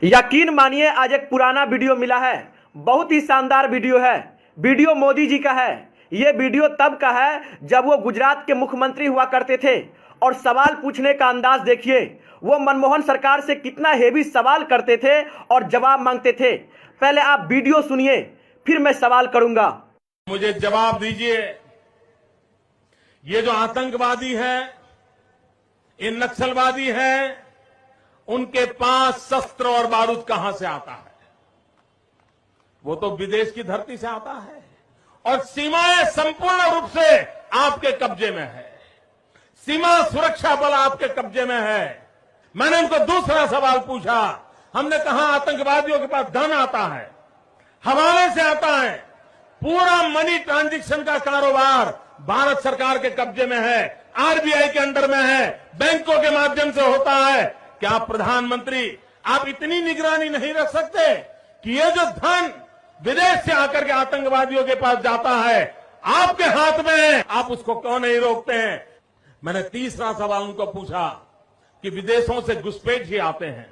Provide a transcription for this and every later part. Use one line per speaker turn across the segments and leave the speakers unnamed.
यकीन मानिए आज एक पुराना वीडियो मिला है। बहुत ही शानदार वीडियो है। वीडियो मोदी जी का है। ये वीडियो तब का है जब वो गुजरात के मुख्यमंत्री हुआ करते थे और सवाल पूछने का अंदाज देखिए। वो मनमोहन सरकार से कितना हेवी सवाल करते थे और जवाब मांगते थे। पहले आप वीडियो सुनिए, फिर मैं सवाल करूंगा।
मुझे जवाब दीजिए, ये जो आतंकवादी है, ये नक्सलवादी है, उनके पास शस्त्र और बारूद कहां से आता है? वो तो विदेश की धरती से आता है और सीमाएं संपूर्ण रूप से आपके कब्जे में है। सीमा सुरक्षा बल आपके कब्जे में है। मैंने उनको दूसरा सवाल पूछा। हमने कहा आतंकवादियों के पास धन आता है, हवाले से आता है, पूरा मनी ट्रांजैक्शन का कारोबार भारत सरकार के कब्जे में है, आरबीआई के अंडर में है, बैंकों के माध्यम से होता है। क्या प्रधानमंत्री आप इतनी निगरानी नहीं रख सकते कि ये जो धन विदेश से आकर के आतंकवादियों के पास जाता है आपके हाथ में है, आप उसको क्यों नहीं रोकते हैं? मैंने तीसरा सवाल उनको पूछा कि विदेशों से घुसपैठ ही आते हैं,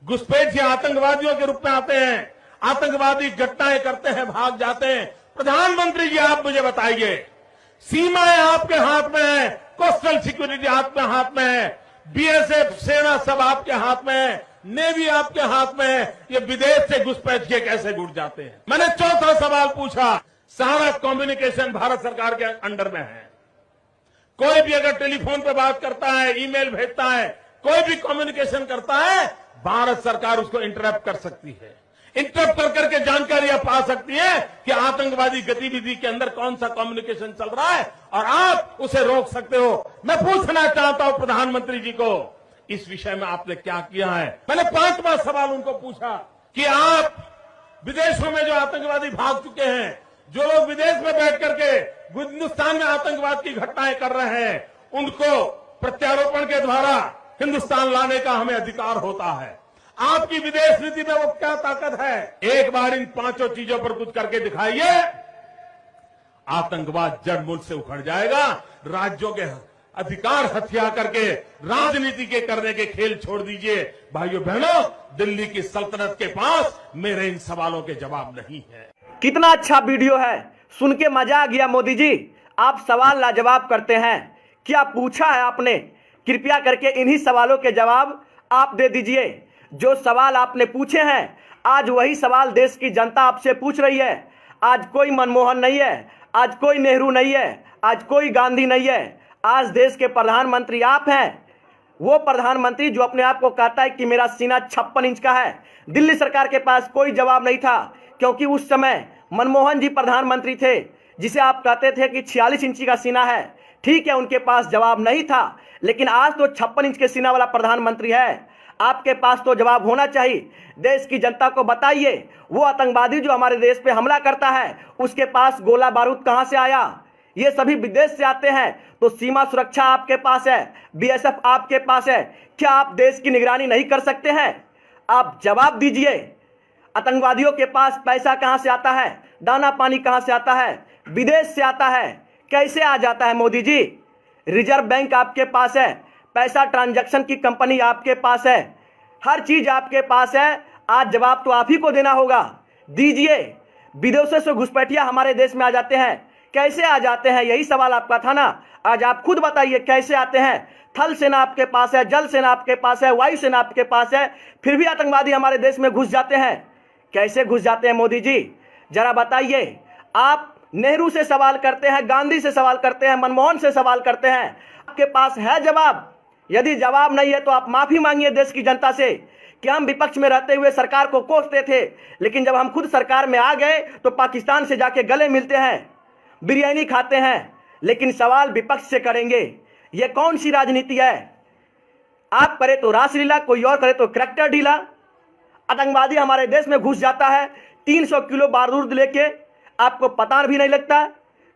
घुसपैठ ही आतंकवादियों के रूप में आते हैं, आतंकवादी घटनाएं करते हैं, भाग जाते हैं। प्रधानमंत्री जी आप मुझे बताइए, सीमाएं आपके हाथ में है, कोस्टल सिक्योरिटी आपके हाथ में है, बीएसएफ सेना सब आपके हाथ में है, नेवी आपके हाथ में है, ये विदेश से घुसपैठ के कैसे घुस जाते हैं? मैंने चौथा सवाल पूछा, सारा कम्युनिकेशन भारत सरकार के अंडर में है। कोई भी अगर टेलीफोन पे बात करता है, ईमेल भेजता है, कोई भी कम्युनिकेशन करता है, भारत सरकार उसको इंटरप्ट कर सकती है। इंटरप्ट कर करके जानकारियां पा सकती है कि आतंकवादी गतिविधि के अंदर कौन सा कम्युनिकेशन चल रहा है और आप उसे रोक सकते हो। मैं पूछना चाहता हूं प्रधानमंत्री जी को, इस विषय में आपने क्या किया है? मैंने पांचवा सवाल उनको पूछा कि आप विदेशों में जो आतंकवादी भाग चुके हैं, जो लोग विदेश में बैठ करके हिंदुस्तान में आतंकवाद की घटनाएं कर रहे हैं, उनको प्रत्यारोपण के द्वारा हिंदुस्तान लाने का हमें अधिकार होता है। आपकी विदेश नीति में वो क्या ताकत है? एक बार इन पांचों चीजों पर कुछ करके दिखाइए, आतंकवाद जड़ मूल से उखड़ जाएगा। राज्यों के अधिकार हथिया करके राजनीति के करने के खेल छोड़ दीजिए। भाइयों बहनों, दिल्ली की सल्तनत के पास मेरे इन सवालों के जवाब नहीं है।
कितना अच्छा वीडियो है, सुन के मजा आ गया। मोदी जी आप सवाल लाजवाब करते हैं। क्या पूछा है आपने? कृपया करके इन्हीं सवालों के जवाब आप दे दीजिए। जो सवाल आपने पूछे हैं, आज वही सवाल देश की जनता आपसे पूछ रही है। आज कोई मनमोहन नहीं है, आज कोई नेहरू नहीं है, आज कोई गांधी नहीं है। आज देश के प्रधानमंत्री आप हैं। वो प्रधानमंत्री जो अपने आप को कहता है कि मेरा सीना 56 इंच का है। दिल्ली सरकार के पास कोई जवाब नहीं था, क्योंकि उस समय मनमोहन जी प्रधानमंत्री थे, जिसे आप कहते थे कि 46 इंची का सीना है। ठीक है, उनके पास जवाब नहीं था, लेकिन आज तो 56 इंच के सीना वाला प्रधानमंत्री है। आपके पास तो जवाब होना चाहिए। देश की जनता को बताइए, वो आतंकवादी जो हमारे देश पे हमला करता है, उसके पास गोला बारूद कहां से आया? ये सभी विदेश से आते हैं। तो सीमा सुरक्षा आपके पास है, बीएसएफ आपके पास है। क्या आप देश की निगरानी नहीं कर सकते हैं? आप जवाब दीजिए। आतंकवादियों के पास पैसा कहां से आता है? दाना पानी कहां से आता है? विदेश से आता है। कैसे आ जाता है मोदी जी? रिजर्व बैंक आपके पास है, पैसा ट्रांजैक्शन की कंपनी आपके पास है, हर चीज आपके पास है। आज जवाब तो आप ही को देना होगा, दीजिए। विदेशों से घुसपैठिया हमारे देश में आ जाते हैं, कैसे आ जाते हैं? यही सवाल आपका था ना। आज आप खुद बताइए कैसे आते हैं। थल सेना आपके पास है, जल सेना आपके पास है, वायु सेना आपके पास है, फिर भी आतंकवादी हमारे देश में घुस जाते हैं। कैसे घुस जाते हैं मोदी जी, जरा बताइए। आप नेहरू से सवाल करते हैं, गांधी से सवाल करते हैं, मनमोहन से सवाल करते हैं, आपके पास है जवाब? यदि जवाब नहीं है तो आप माफी मांगिए देश की जनता से कि हम विपक्ष में रहते हुए सरकार को कोसते थे, लेकिन जब हम खुद सरकार में आ गए तो पाकिस्तान से जाके गले मिलते हैं, बिरयानी खाते हैं, लेकिन सवाल विपक्ष से करेंगे। यह कौन सी राजनीति है? आप करे तो रासलीला, कोई और करे तो करैक्टर ढीला। आतंकवादी हमारे देश में घुस जाता है 300 किलो बारूद लेके, आपको पता भी नहीं लगता।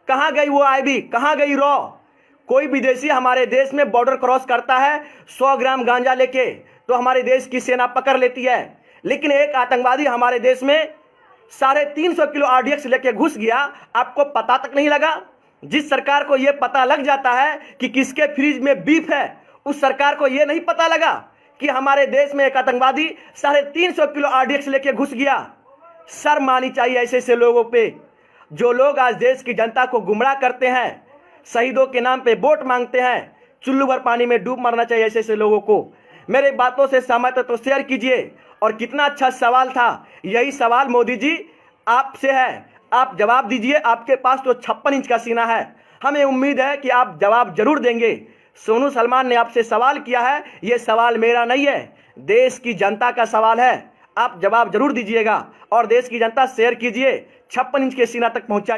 कहां गई वो आईबी, कहां गई रॉ? कोई विदेशी हमारे देश में बॉर्डर क्रॉस करता है 100 ग्राम गांजा लेके, तो हमारे देश की सेना पकड़ लेती है। लेकिन एक आतंकवादी हमारे देश में 350 किलो आरडीएक्स लेके घुस गया, आपको पता तक नहीं लगा। जिस सरकार को यह पता लग जाता है कि किसके फ्रिज में बीफ है, उस सरकार को यह नहीं पता लगा कि हमारे देश में एक आतंकवादी 350 किलो RDX लेके घुस गया। शर्म आनी चाहिए ऐसे ऐसे लोगों पे, जो लोग आज देश की जनता को गुमराह करते हैं, शहीदों के नाम पे वोट मांगते हैं। चुल्लू भर पानी में डूब मरना चाहिए ऐसे ऐसे लोगों को। मेरे बातों से सहमत है तो शेयर कीजिए। और कितना अच्छा सवाल था, यही सवाल मोदी जी आपसे है, आप जवाब दीजिए। आपके पास तो 56 इंच का सीना है, हमें उम्मीद है कि आप जवाब जरूर देंगे। सोनू सलमान ने आपसे सवाल किया है, ये सवाल मेरा नहीं है, देश की जनता का सवाल है। आप जवाब जरूर दीजिएगा और देश की जनता शेयर कीजिए, 56 इंच के सीना तक पहुंचाइए।